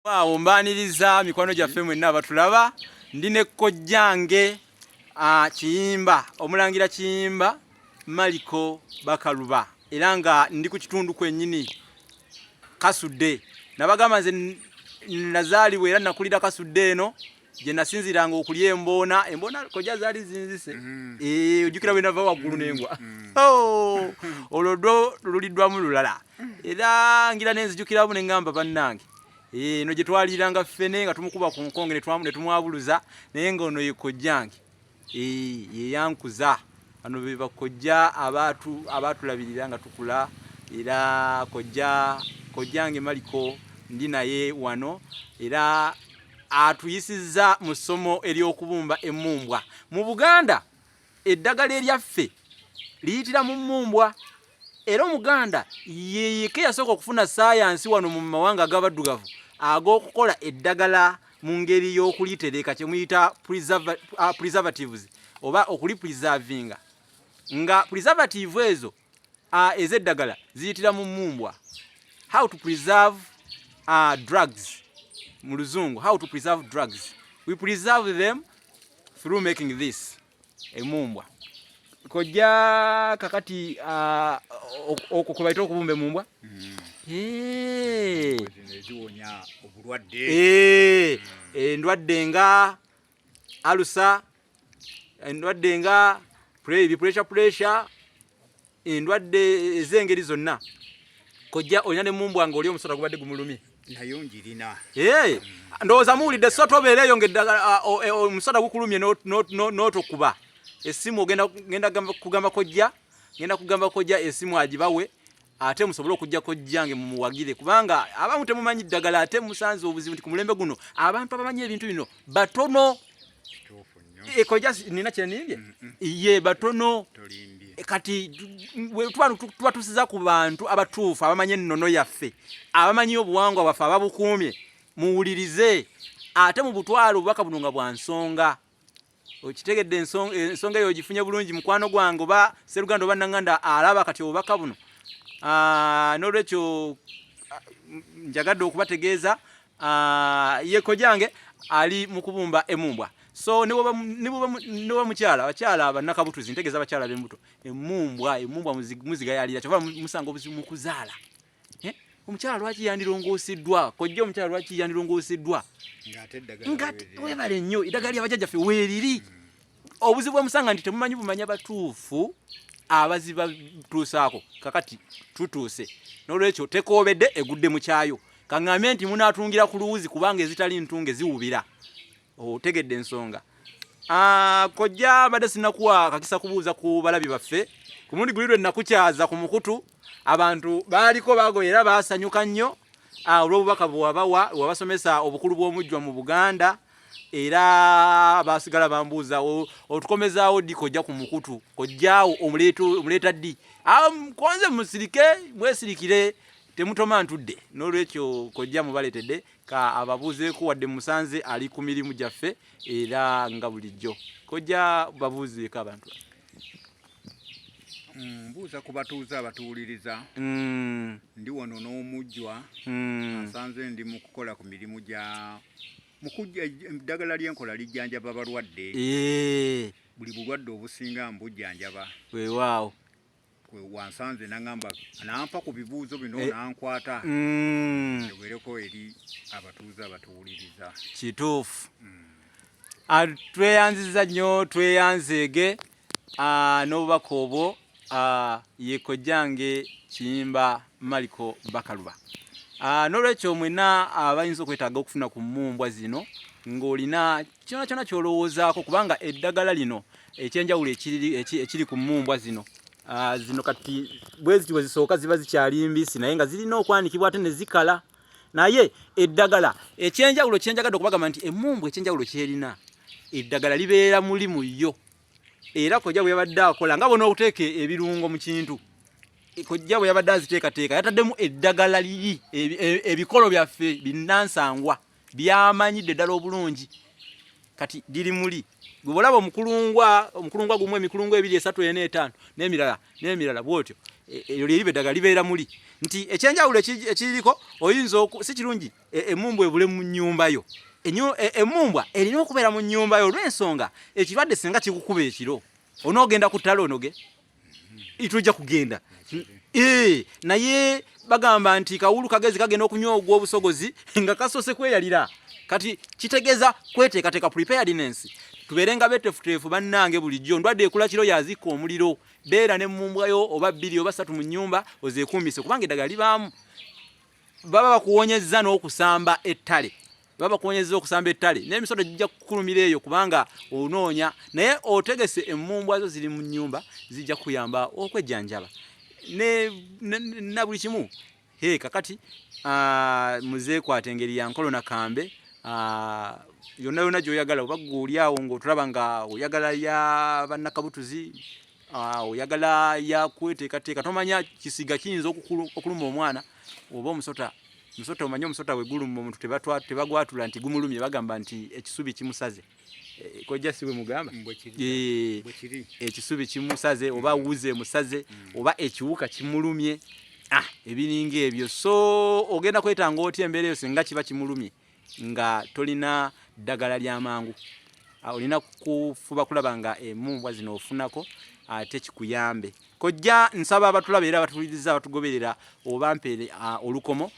Ombaniriza mikwano gyaffe mwenna abatulaba ndine Kkojjange Kiyimba omulangira Kiyimba Maliko Bakaluba era nga ndi ku kitundu kwennyini Kasudde nabagamba nze nazaliwe era nakulira Kasudde eno gye nasinziranga okulya emboona kojja zaali zinzise ojjukira bwe nava waggulu n'engwa olwo luliddwamu lulala era ngira nenzijukiramu ne ŋŋamba bannange no gye twaliranga ffene nga tumukuba ku nkonge ne tumwabuluza naye ng'ono ye Kkojjange ye yankuza bano be bakojja abaatulabirira nga tukula era Kkojjange Maliko ndi naye wano era atuyisizza mu ssomo ery'okubumba emmumbwa. Mu Buganda eddagala eryaffe liyitira mu mmumbwa era Omuganda yeke yasooka okufuna saayansi wano mu mawanga ag'abaddugavu ag'okukola eddagala mu ngeri y'okulitereka kye muyita preservatives oba okulipreservinga nga preservative ezo ez'eddagala ziyitira mu mmumbwa. How to preserve drugs mu Luzungu, how to preserve drugs. We preserve them through making this emmumbwa. Kojja kakati okwo kwe bayita okubumba emmumbwa eziwonya obulwadde endwadde nga alusa, endwadde nga pressure, endwadde ez'engeri zonna. Kojja olina n'emmumbwa ng'oli omusota gubadde gumulumye nayo njirina ndowooza muwulidde so tobeereeyo ng'eddagala omusota gukulumye n'otokuba essimu ngenda kugamba kojja essimu agibawe ate musobole okujja Kkojjange mumuwagire kubanga abamu temumanyi ddagala ate musanze obuzibu nti ku mulembe guno abantu abamanyi ebintu bino batono. Kojja nina kyenanimbye ye batono kati tuba tusiza ku bantu abatuufu abamanyi ennono yaffe abamanyi obuwangwa bwaffe ababukuumye muwulirize ate mu butwala obubaka buno nga bwa nsonga. Okitegedde ensonga eyo ogifunye bulungi mukwano gwange oba Sseruganda oba Nanganda alaba kati obubaka buno n'olwekyo njagadde okubategeeza ye Kkojjange ali mu kubumba emmumbwa. So ne bwoba mukyala abakyala abannakabutuzi ntegeeza abakyala b'embuto emmumbwa muzigayalira kyova musanga obuzibu mu kuzaala. Omukyala lwaki yandirongoosiddwa kojja omukyala lwaki yandirongoosiddwa nga webale nnyo eddagala ly'abajjajjaffe weeriri obuzibu bwemusanga nti temumanyi bumanya batuufu abazibatuusaako kakati tutuuse n'olwekyo tekoobedde egudde mu kyayo kaŋŋambye nti munaatungira ku luwuzi kubanga ezitali ntunge ziwubira. Otegedde ensonga. Kojja badde sinnakuwa kakisa kubuuza ku balabi baffe ku mundi guli lwe nakukyaza ku mukutu abantu baaliko bagoyera baasanyuka nnyo olw'obubaka bwewabawa wabasomesa obukulu bw'omujjwa mu Buganda era baasigala bambuuza otukomezaawo ddi kojja ku mukutu kojjaawo omuleeta ddi konze musirike mwesirikire temutoma ntudde n'olwekyo kojja mubaleetedde ka ababuuzeeko wadde musanze ali ku mirimu gyaffe era nga bulijjo kojja babuuzeeko abantu mbuuza ku batuuze abatuwuliriza ndi wano n'omujjwa nsanze ndi mu kukola ku mirimu gya eddagala ly'enkola lijjanjaba balwadde buli bulwadde obusinga mbujjanjaba weewaawo wansanze naŋŋamba nampa ku bibuuzo bino nankwata ewereko eri abatuuze abatuwuliriza kituufu. Tweyanziza nnyo tweyanzeege n'obubaka obwo ye Kkojjange Kiyimba Maliko Bakaluba. N'olwekyo mwenna abayinza okwetaaga okufuna ku mmumbwa zino ng'olina kyona ky'olowoozaako kubanga eddagala lino ekyenjawulo ekiri ku mmumbwa zino kati bwe ziti bwe zisooka ziba zikyali mbisi naye nga zirina okwanikibwa ate ne zikala naye eddagala ekyenjawulo kyenjagadde okubagamba nti emmumbwa ekyenjawulo kyerina eddagala libeera mulimu yo era kojja bwe yabadde akola nga bona okuteeka ebirungo mu kintu kojja bwe yabadde aziteekateeka yataddemu eddagala liri ebikolo byaffe binnansangwa byamanyidde ddala obulungi kati diri muli gubolaba omukulungwa gumwe emikulungwa 2 3 4 5 n'emirala bwotyo eyo libe daga libeera muli nti ekyenjawulo ekiriko oyinza si kirungi emmumbwa ebule mu nnyumba yo emmumbwa erina okubeera mu nnyumba yo olw'ensonga ekirwadde singa kikukuba ekiro onoogenda ku ttale onoge itujja kugenda naye bagamba nti kawulu kagezi kagenda okunywa ogw'obusogozi nga kasose kweyalira kati kitegeeza kweteekateeka preparedness tubeerenga betefuteefu bannange bulijjo ndwadde ekula kiro yazikka omuliro beera n'emmumbwa yo oba 2 oba 3 mu nnyumba ozeekuumise kubanga eddagala libaamu baba bakuwonyezza n'okusamba ettale n'emisota gijja kukulumira eyo kubanga onoonya naye otegese emmumbwa zo ziri mu nnyumba zijja kuyamba okwejjanjaba na buli kimu kakati muzeekwata engeri ya nkolo na kambe yonna gy'oyagala oba guli awo ng'otulaba nga oyagala ya bannakabutuzi oyagala ya kweteekateeka tomanya kisiga kiyinza okuluma omwana oba omusota omanye omusota we guluma omuntu tebagwatula nti gumulumye bagamba nti ekisubi kimusaze kojja siwe mugamba ekisubi kimusaze oba wuze musaze oba ekiwuka kimulumye ebiringa ebyo so ogenda kwetanga otya embeera eyo singa kiba kimulumye nga tolina ddagala lyamangu olina kufuba kulaba nga emmumbwa zino ofunako ate kikuyambe kojja nsaba abatulaba era abatuliriza abatugoberera obampeere olukomo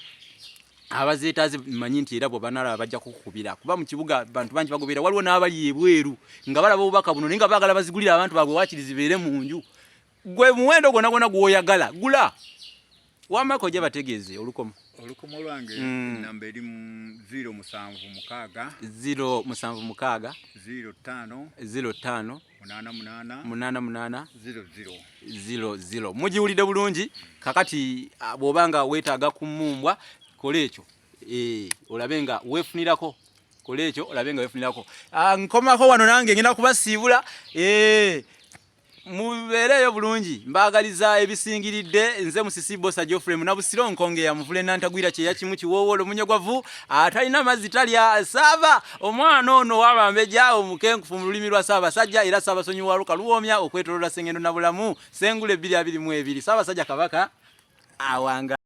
abazeetaaze manyi nti era bw'obanalaba bajja kukubira kuba mu kibuga abantu bangi bagoberera waliwo n'abali ebweru nga balaba obubaka buno naye nga baagala bazigulira abantu baabwe waakiri zibeere mu nju gwe muwendo gwonna gw'oyagala gula wamma kojja bategeeze olukomo lwange namba eri mu 076 05 88 00 mugiwulidde bulungi kakati bw'obanga weetaaga ku mmumbwa kola ekyo olabe nga weefunirako nkomako wano nange ngenda kubasiibula mubeereyo bulungi mbaagaliza ebisingiridde nze musisi bosa Geoffrey na busiro nkonge ya muvule nantagwira kyeya kimu kiwoowolo munyogwavu atalina mazzi talya saava omwana ono wabambeja omukenkufu mu lulimi lwa Ssaabasajja era Ssaabasonyi wa Luka luwoomya okwetoloola Ssengendo na bulamu Ssengule 222 Ssaabasajja Kabaka awanga